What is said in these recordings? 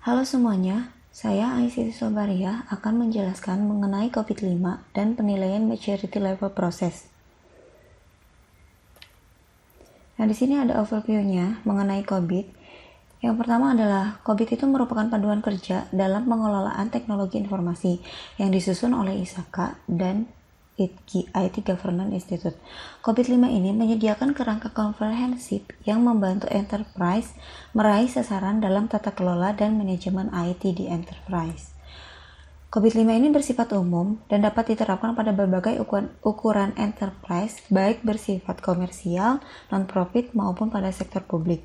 Halo semuanya, saya Aisyah Sobaria akan menjelaskan mengenai COVID-5 dan penilaian maturity level proses. Nah, di sini ada overview-nya mengenai COVID. Yang pertama adalah COVID itu merupakan panduan kerja dalam pengelolaan teknologi informasi yang disusun oleh ISAKA dan IT Governance Institute. COVID-5 ini menyediakan kerangka komprehensif yang membantu enterprise meraih sasaran dalam tata kelola dan manajemen IT di enterprise. COVID-5 ini bersifat umum dan dapat diterapkan pada berbagai ukuran enterprise, baik bersifat komersial, non-profit, maupun pada sektor publik.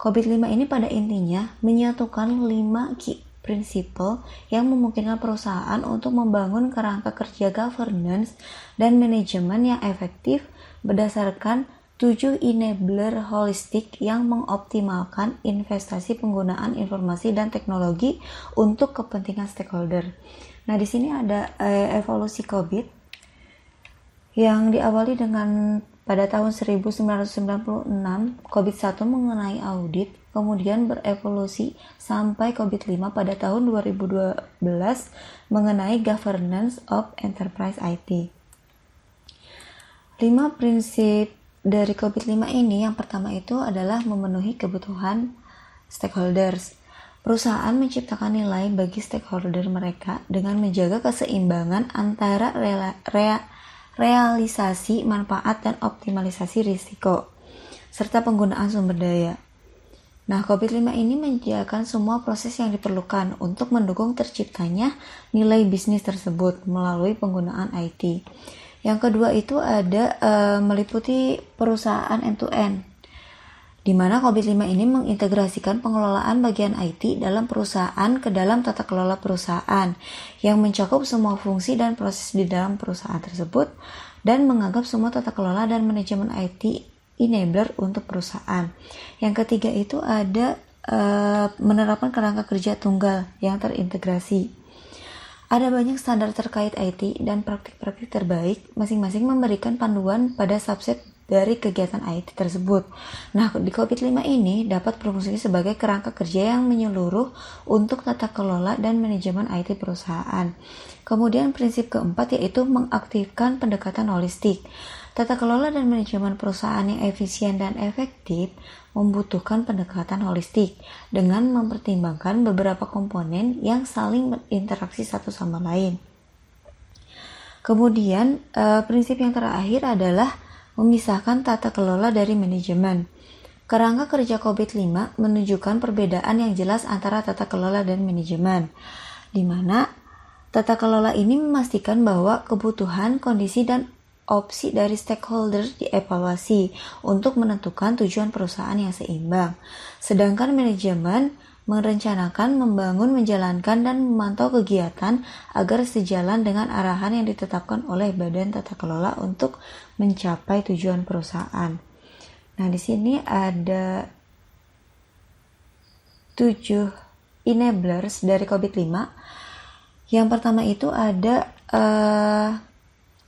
COVID-5 ini pada intinya menyatukan 5 key principle yang memungkinkan perusahaan untuk membangun kerangka kerja governance dan manajemen yang efektif berdasarkan 7 enabler holistik yang mengoptimalkan investasi penggunaan informasi dan teknologi untuk kepentingan stakeholder. Nah, di sini ada evolusi COVID yang diawali dengan pada tahun 1996 COVID-1 mengenai audit, kemudian berevolusi sampai COVID-5 pada tahun 2012 mengenai governance of enterprise IT. 5 prinsip dari COVID-5 ini, yang pertama itu adalah memenuhi kebutuhan stakeholders. Perusahaan menciptakan nilai bagi stakeholder mereka dengan menjaga keseimbangan antara realisasi manfaat dan optimalisasi risiko, serta penggunaan sumber daya. Nah, COVID-5 ini menyediakan semua proses yang diperlukan untuk mendukung terciptanya nilai bisnis tersebut melalui penggunaan IT. Yang kedua itu ada meliputi perusahaan end-to-end, di mana COVID-5 ini mengintegrasikan pengelolaan bagian IT dalam perusahaan ke dalam tata kelola perusahaan yang mencakup semua fungsi dan proses di dalam perusahaan tersebut dan menganggap semua tata kelola dan manajemen IT enabler untuk perusahaan. Yang ketiga itu ada menerapkan kerangka kerja tunggal yang terintegrasi. Ada banyak standar terkait IT dan praktik-praktik terbaik, masing-masing memberikan panduan pada subset dari kegiatan IT tersebut. Nah, di COVID-5 ini dapat berfungsi sebagai kerangka kerja yang menyeluruh untuk tata kelola dan manajemen IT perusahaan. Kemudian prinsip keempat yaitu mengaktifkan pendekatan holistik. Tata kelola dan manajemen perusahaan yang efisien dan efektif membutuhkan pendekatan holistik dengan mempertimbangkan beberapa komponen yang saling berinteraksi satu sama lain. Kemudian prinsip yang terakhir adalah memisahkan tata kelola dari manajemen. Kerangka kerja COVID-5 menunjukkan perbedaan yang jelas antara tata kelola dan manajemen, di mana tata kelola ini memastikan bahwa kebutuhan, kondisi, dan opsi dari stakeholder dievaluasi untuk menentukan tujuan perusahaan yang seimbang. Sedangkan manajemen merencanakan, membangun, menjalankan, dan memantau kegiatan agar sejalan dengan arahan yang ditetapkan oleh Badan Tata Kelola untuk mencapai tujuan perusahaan. Nah, di sini ada 7 enablers dari COVID-5. Yang pertama itu ada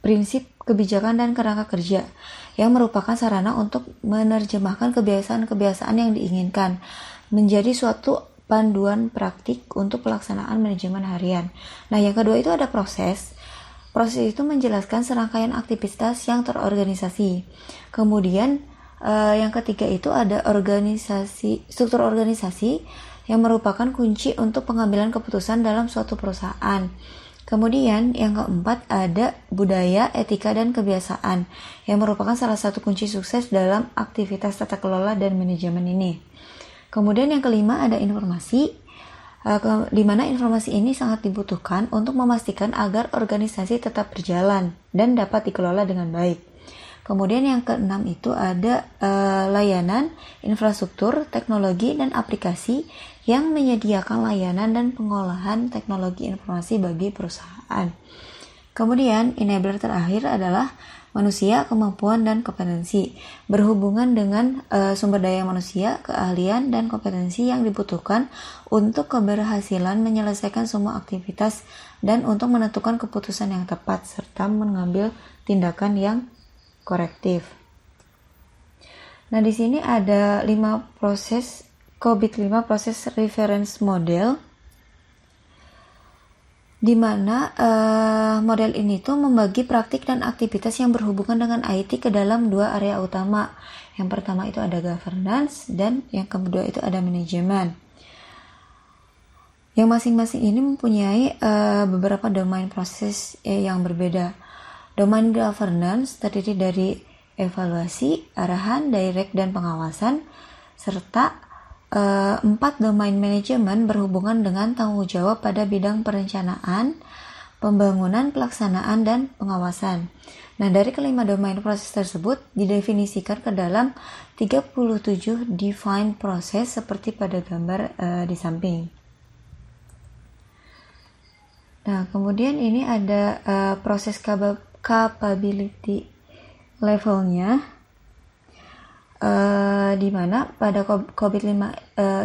prinsip kebijakan dan kerangka kerja yang merupakan sarana untuk menerjemahkan kebiasaan-kebiasaan yang diinginkan menjadi suatu panduan praktik untuk pelaksanaan manajemen harian. Nah, yang kedua itu ada proses. Proses itu menjelaskan serangkaian aktivitas yang terorganisasi. Kemudian yang ketiga itu ada struktur organisasi yang merupakan kunci untuk pengambilan keputusan dalam suatu perusahaan. Kemudian yang keempat ada budaya, etika, dan kebiasaan yang merupakan salah satu kunci sukses dalam aktivitas tata kelola dan manajemen ini. Kemudian yang kelima ada informasi, di mana informasi ini sangat dibutuhkan untuk memastikan agar organisasi tetap berjalan dan dapat dikelola dengan baik. Kemudian yang keenam itu ada layanan, infrastruktur, teknologi, dan aplikasi yang menyediakan layanan dan pengolahan teknologi informasi bagi perusahaan. Kemudian enabler terakhir adalah manusia, kemampuan, dan kompetensi, berhubungan dengan sumber daya manusia, keahlian, dan kompetensi yang dibutuhkan untuk keberhasilan menyelesaikan semua aktivitas dan untuk menentukan keputusan yang tepat serta mengambil tindakan yang korektif. Nah, di sini ada 5 proses COVID-5 Process Reference Model, di mana model ini tuh membagi praktik dan aktivitas yang berhubungan dengan IT ke dalam dua area utama. Yang pertama itu ada governance dan yang kedua itu ada manajemen. Yang masing-masing ini mempunyai beberapa domain proses yang berbeda. Domain governance terdiri dari evaluasi, arahan, direct, dan pengawasan, serta 4 domain manajemen berhubungan dengan tanggung jawab pada bidang perencanaan, pembangunan, pelaksanaan, dan pengawasan. Nah, dari kelima domain proses tersebut didefinisikan ke dalam 37 defined process seperti pada gambar di samping. Nah, kemudian ini ada proses capability levelnya, di mana pada COVID-5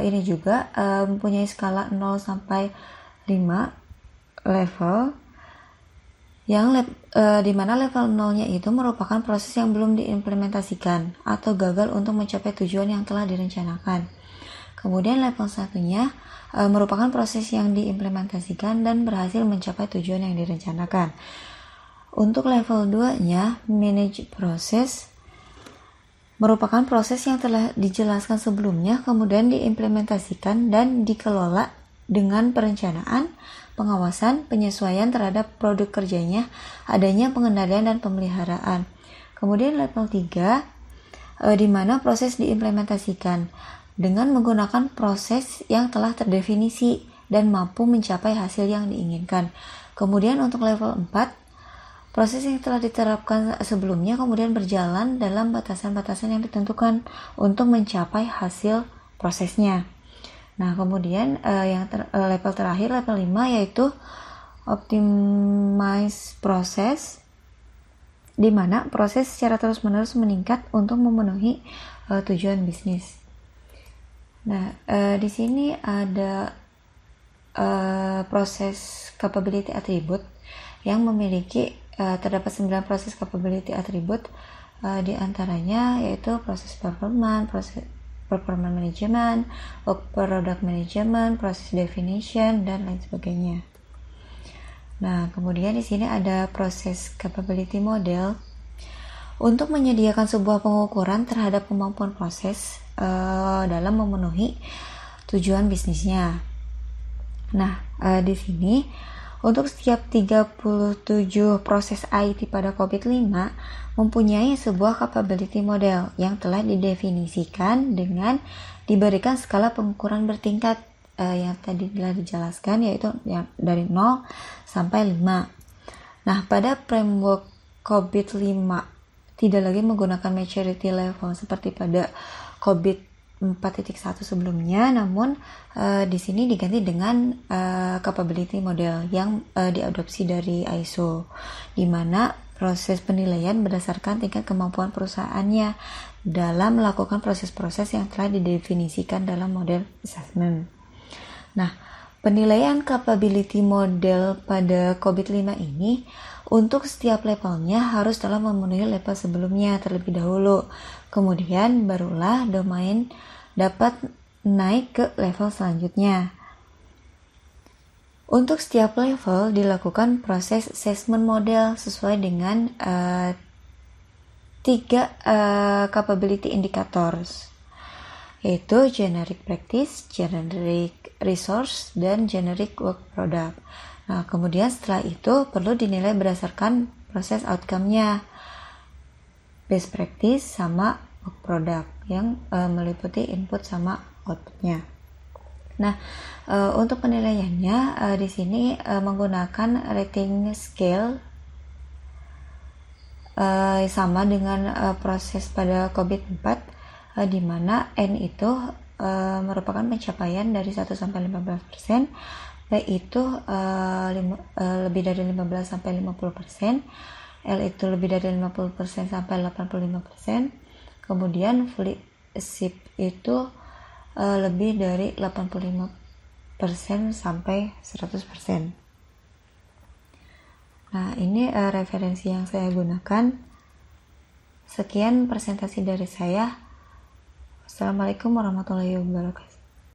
ini juga mempunyai skala 0 sampai 5 level, yang di mana level 0-nya itu merupakan proses yang belum diimplementasikan atau gagal untuk mencapai tujuan yang telah direncanakan. Kemudian level 1-nya merupakan proses yang diimplementasikan dan berhasil mencapai tujuan yang direncanakan. Untuk level 2-nya, manage process, merupakan proses yang telah dijelaskan sebelumnya, kemudian diimplementasikan dan dikelola dengan perencanaan, pengawasan, penyesuaian terhadap produk kerjanya, adanya pengendalian dan pemeliharaan. Kemudian level 3, di mana proses diimplementasikan dengan menggunakan proses yang telah terdefinisi dan mampu mencapai hasil yang diinginkan. Kemudian untuk level 4, proses yang telah diterapkan sebelumnya kemudian berjalan dalam batasan-batasan yang ditentukan untuk mencapai hasil prosesnya. Nah, kemudian level terakhir, level 5, yaitu optimize process, di mana proses secara terus-menerus meningkat untuk memenuhi tujuan bisnis. Nah, di sini ada proses capability attribute yang memiliki terdapat 9 proses capability attribute, di antaranya yaitu proses performance, proses performance management, work product management, proses definition, dan lain sebagainya. Nah, kemudian di sini ada proses capability model untuk menyediakan sebuah pengukuran terhadap kemampuan proses dalam memenuhi tujuan bisnisnya. Nah, di sini untuk setiap 37 proses IT pada COVID-5 mempunyai sebuah capability model yang telah didefinisikan dengan diberikan skala pengukuran bertingkat yang tadi telah dijelaskan, yaitu yang dari 0 sampai 5. Nah, pada framework COVID-5 tidak lagi menggunakan maturity level seperti pada COVID 4.1 sebelumnya, namun di sini diganti dengan capability model yang diadopsi dari ISO, di mana proses penilaian berdasarkan tingkat kemampuan perusahaannya dalam melakukan proses-proses yang telah didefinisikan dalam model assessment. Nah, penilaian capability model pada COVID-5 ini untuk setiap levelnya harus telah memenuhi level sebelumnya terlebih dahulu. Kemudian barulah domain dapat naik ke level selanjutnya. Untuk setiap level dilakukan proses assessment model sesuai dengan 3 capability indicators, yaitu generic practice, generic resource, dan generic work product. Nah, kemudian setelah itu perlu dinilai berdasarkan proses outcome-nya, best practice sama work product yang meliputi input sama output-nya. Nah, untuk penilaiannya di sini menggunakan rating scale sama dengan proses pada COVID-4, di mana N itu merupakan pencapaian dari 1 sampai 15%, P itu lebih dari 15 sampai 50%, L itu lebih dari 50% sampai 85%, kemudian flip itu lebih dari 85% sampai 100%. Nah, ini referensi yang saya gunakan. Sekian presentasi dari saya. Assalamualaikum warahmatullahi wabarakatuh.